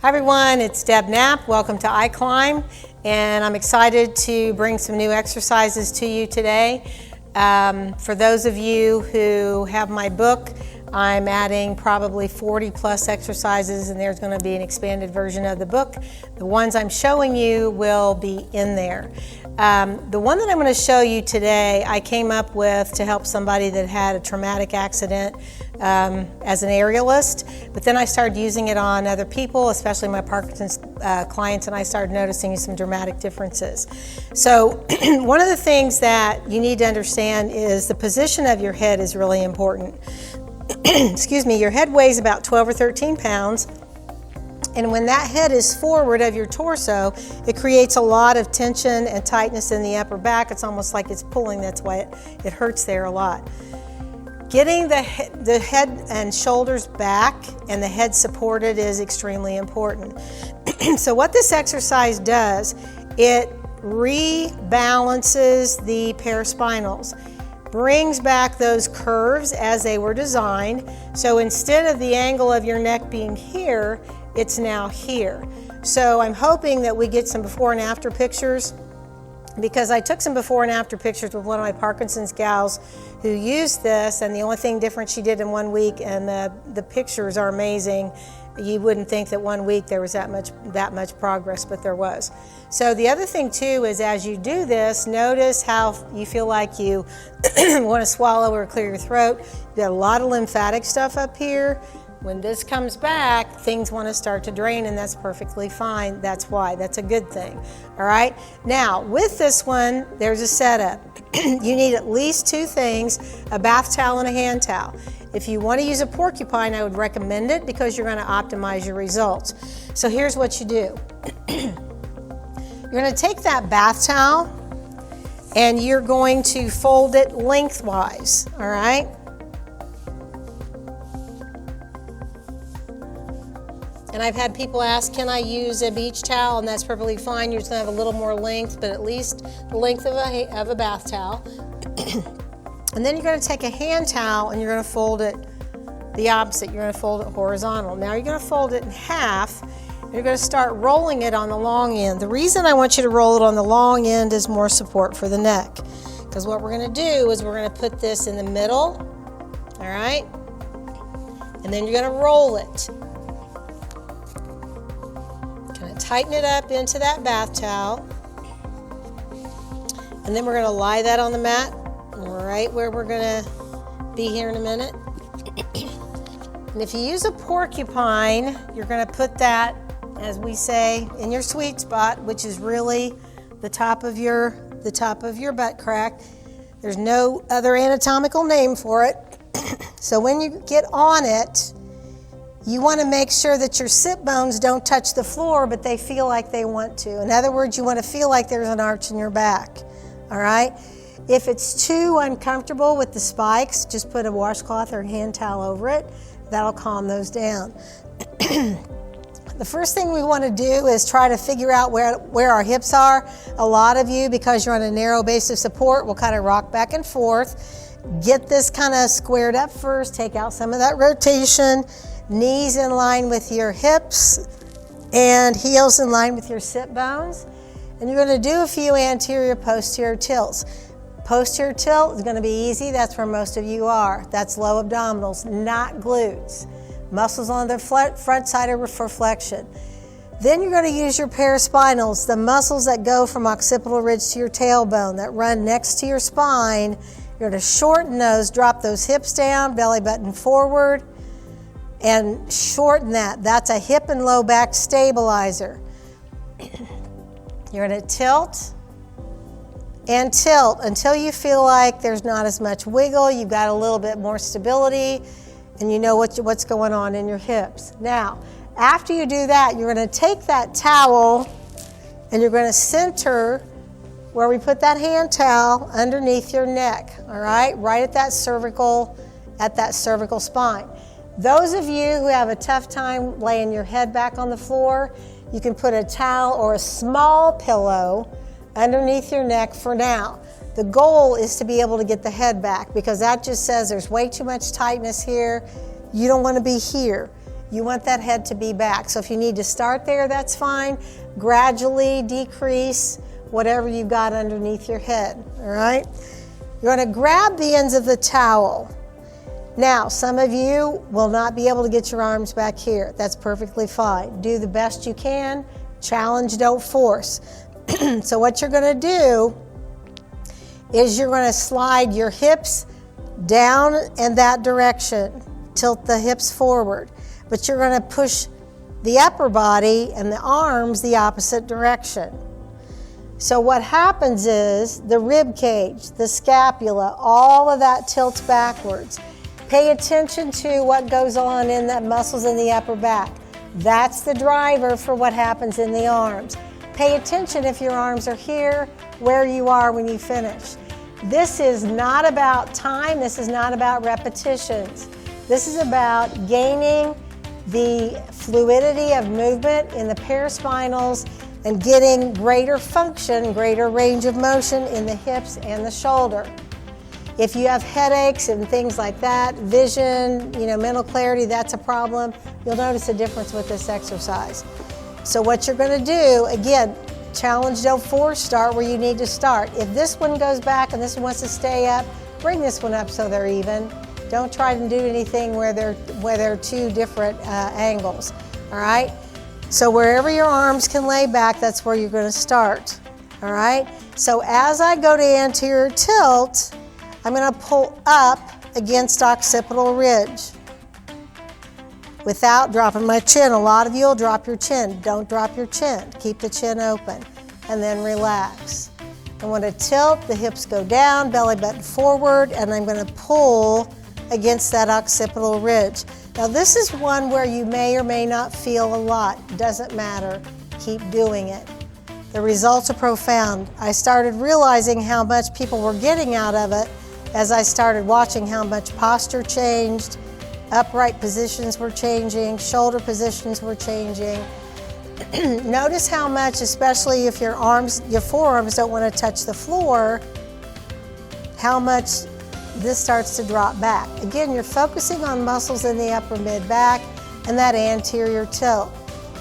Hi everyone, it's Deb Knapp. Welcome to iClimb, and I'm excited to bring some new exercises to you today. For those of you who have my book, I'm adding probably 40 plus exercises, and there's going to be an expanded version of the book. The ones I'm showing you will be in there. The one that I'm going to show you today, I came up with to help somebody that had a traumatic accident as an aerialist, but then I started using it on other people, especially my Parkinson's clients, and I started noticing some dramatic differences. So one of the things that you need to understand is the position of your head is really important. Excuse me, your head weighs about 12 or 13 pounds. And when that head is forward of your torso, it creates a lot of tension and tightness in the upper back. It's almost like it's pulling, that's why it hurts there a lot. Getting the head and shoulders back and the head supported is extremely important. So what this exercise does, it rebalances the paraspinals, brings back those curves as they were designed. So instead of the angle of your neck being here, it's now here. So I'm hoping that we get some before and after pictures, because I took some before and after pictures with one of my Parkinson's gals who used this, and the only thing different she did in 1 week, and the pictures are amazing. You wouldn't think that 1 week there was that much progress, but there was. So the other thing too is, as you do this, notice how you feel like you want to swallow or clear your throat. You got a lot of lymphatic stuff up here. When this comes back, things want to start to drain, and that's perfectly fine. That's why. That's a good thing. All right? Now, with this one, there's a setup. You need at least two things, a bath towel and a hand towel. If you want to use a porcupine, I would recommend it because you're going to optimize your results. So here's what you do. You're going to take that bath towel and you're going to fold it lengthwise, all right? And I've had people ask, can I use a beach towel? And that's perfectly fine. You're just going to have a little more length, but at least the length of a bath towel. And then you're going to take a hand towel and you're going to fold it the opposite. You're going to fold it horizontal. Now you're going to fold it in half. And you're going to start rolling it on the long end. The reason I want you to roll it on the long end is more support for the neck. Because what we're going to do is we're going to put this in the middle, all right? And then you're going to roll it. Tighten it up into that bath towel, and then we're going to lie that on the mat right where we're going to be here in a minute. And if you use a porcupine, you're going to put that, as we say, in your sweet spot, which is really the top of your butt crack. There's no other anatomical name for it. So when you get on it, you want to make sure that your sit bones don't touch the floor, but they feel like they want to. In other words, you want to feel like there's an arch in your back, all right? If it's too uncomfortable with the spikes, just put a washcloth or a hand towel over it. That'll calm those down. The first thing we want to do is try to figure out where our hips are. A lot of you, because you're on a narrow base of support, will kind of rock back and forth. Get this kind of squared up first, take out some of that rotation. Knees in line with your hips and heels in line with your sit bones. And you're going to do a few anterior posterior tilts. Posterior tilt is going to be easy. That's where most of you are. That's low abdominals, not glutes. Muscles on the front side are for flexion. Then you're going to use your paraspinals, the muscles that go from occipital ridge to your tailbone that run next to your spine. You're going to shorten those, drop those hips down, belly button forward, and shorten that. That's a hip and low back stabilizer. You're going to tilt and tilt until you feel like there's not as much wiggle. You've got a little bit more stability, and you know what's going on in your hips. Now, after you do that, you're going to take that towel and you're going to center where we put that hand towel underneath your neck, all right? Right at that cervical spine. Those of you who have a tough time laying your head back on the floor, you can put a towel or a small pillow underneath your neck for now. The goal is to be able to get the head back, because that just says there's way too much tightness here. You don't want to be here. You want that head to be back. So if you need to start there, that's fine. Gradually decrease whatever you've got underneath your head, all right? You're going to grab the ends of the towel. Now, some of you will not be able to get your arms back here. That's perfectly fine. Do the best you can. Challenge, don't force. So what you're going to do is you're going to slide your hips down in that direction. Tilt the hips forward. But you're going to push the upper body and the arms the opposite direction. So what happens is the rib cage, the scapula, all of that tilts backwards. Pay attention to what goes on in the muscles in the upper back. That's the driver for what happens in the arms. Pay attention if your arms are here, where you are when you finish. This is not about time. This is not about repetitions. This is about gaining the fluidity of movement in the paraspinals and getting greater function, greater range of motion in the hips and the shoulder. If you have headaches and things like that, vision, mental clarity, that's a problem, you'll notice a difference with this exercise. So what you're going to do, again, challenge, don't force, start where you need to start. If this one goes back and this one wants to stay up, bring this one up so they're even. Don't try to do anything where they're two different angles, all right? So wherever your arms can lay back, that's where you're going to start, all right? So as I go to anterior tilt, I'm going to pull up against occipital ridge without dropping my chin. A lot of you will drop your chin. Don't drop your chin. Keep the chin open and then relax. I want to tilt, the hips go down, belly button forward, and I'm going to pull against that occipital ridge. Now this is one where you may or may not feel a lot. Doesn't matter. Keep doing it. The results are profound. I started realizing how much people were getting out of it as I started watching how much posture changed, upright positions were changing, shoulder positions were changing. Notice how much, especially if your forearms don't want to touch the floor, how much this starts to drop back. Again, you're focusing on muscles in the upper mid-back and that anterior tilt.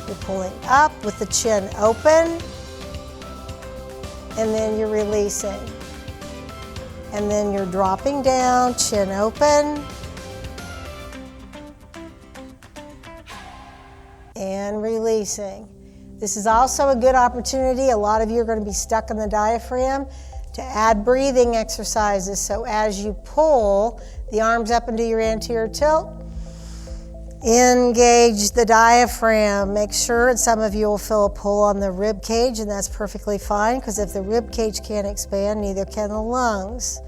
You're pulling up with the chin open, and then you're releasing. And then you're dropping down, chin open, and releasing. This is also a good opportunity. A lot of you are going to be stuck in the diaphragm to add breathing exercises. So as you pull the arms up into your anterior tilt, engage the diaphragm. Make sure, and some of you will feel a pull on the rib cage, and that's perfectly fine, because if the rib cage can't expand, neither can the lungs.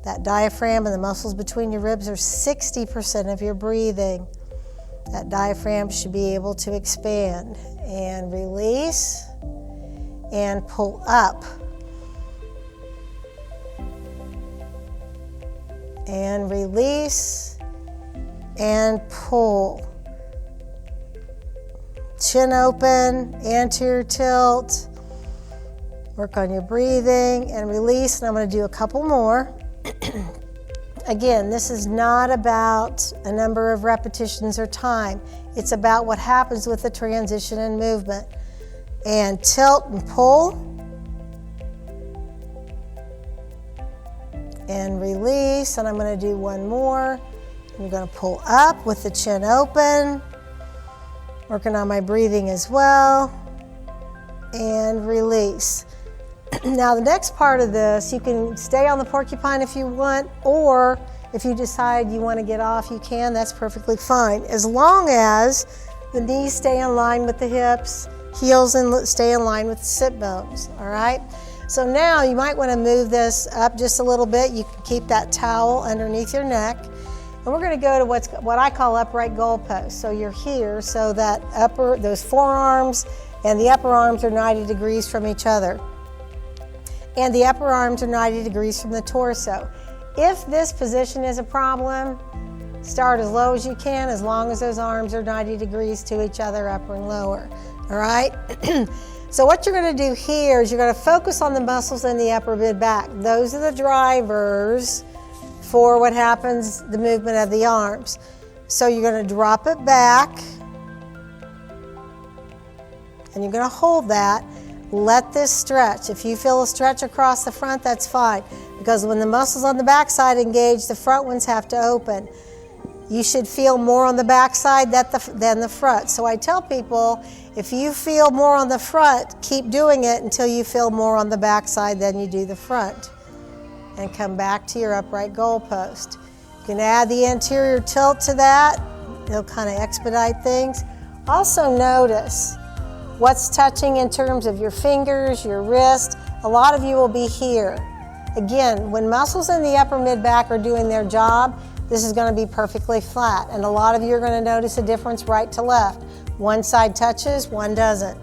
That diaphragm and the muscles between your ribs are 60% of your breathing. That diaphragm should be able to expand. And release, and pull up. And release, and pull. Chin open, anterior tilt. Work on your breathing and release, and I'm going to do a couple more. Again, this is not about a number of repetitions or time. It's about what happens with the transition and movement. And tilt and pull. And release, and I'm going to do one more. I'm going to pull up with the chin open. Working on my breathing as well. And release. Now the next part of this, you can stay on the porcupine if you want, or if you decide you want to get off, you can. That's perfectly fine, as long as the knees stay in line with the hips, heels stay in line with the sit bones, all right? So now you might want to move this up just a little bit. You can keep that towel underneath your neck. And we're going to go to what I call upright goalpost. So you're here, so that those forearms and the upper arms are 90 degrees from each other. And the upper arms are 90 degrees from the torso. If this position is a problem, start as low as you can, as long as those arms are 90 degrees to each other, upper and lower, all right? So what you're going to do here is you're going to focus on the muscles in the upper mid-back. Those are the drivers for what happens, the movement of the arms. So you're going to drop it back, And you're going to hold that. Let this stretch. If you feel a stretch across the front, that's fine. Because when the muscles on the back side engage, the front ones have to open. You should feel more on the back side than the front. So I tell people, if you feel more on the front, keep doing it until you feel more on the back side than you do the front. And come back to your upright goalpost. You can add the anterior tilt to that. It'll kind of expedite things. Also notice what's touching in terms of your fingers, your wrist. A lot of you will be here. Again, when muscles in the upper mid-back are doing their job, this is going to be perfectly flat. And a lot of you are going to notice a difference right to left. One side touches, one doesn't.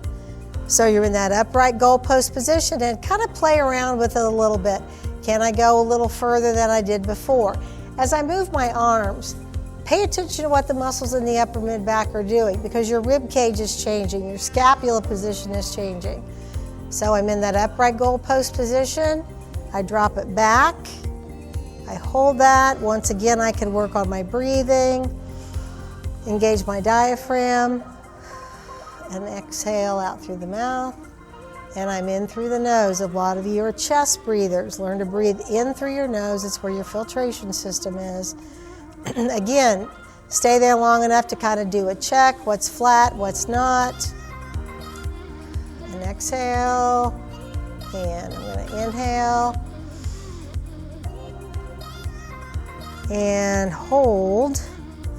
So you're in that upright goalpost position and kind of play around with it a little bit. Can I go a little further than I did before? As I move my arms, pay attention to what the muscles in the upper mid-back are doing because your rib cage is changing, your scapula position is changing. So I'm in that upright goalpost position. I drop it back. I hold that. Once again, I can work on my breathing, engage my diaphragm, and exhale out through the mouth. And I'm in through the nose. A lot of you are chest breathers. Learn to breathe in through your nose. It's where your filtration system is. Again, stay there long enough to kind of do a check. What's flat, what's not. And exhale. And I'm going to inhale. And hold.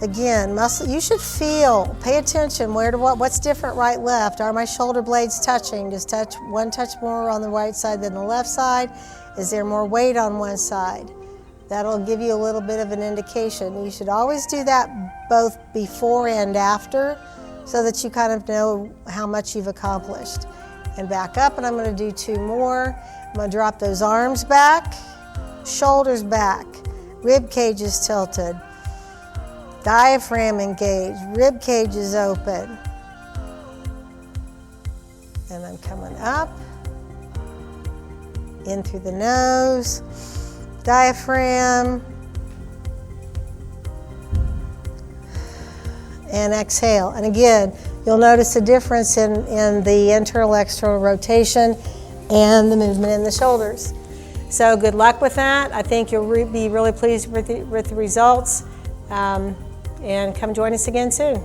Again, muscle, you should feel, pay attention, where to what's different right, left. Are my shoulder blades touching? Just one touch more on the right side than the left side? Is there more weight on one side? That'll give you a little bit of an indication. You should always do that both before and after so that you kind of know how much you've accomplished. And back up, and I'm going to do 2 more. I'm going to drop those arms back, shoulders back, rib cage is tilted. Diaphragm engaged, rib cage is open. And I'm coming up, in through the nose, diaphragm, and exhale. And again, you'll notice a difference in the internal-external rotation and the movement in the shoulders. So good luck with that. I think you'll be really pleased with the results. And come join us again soon.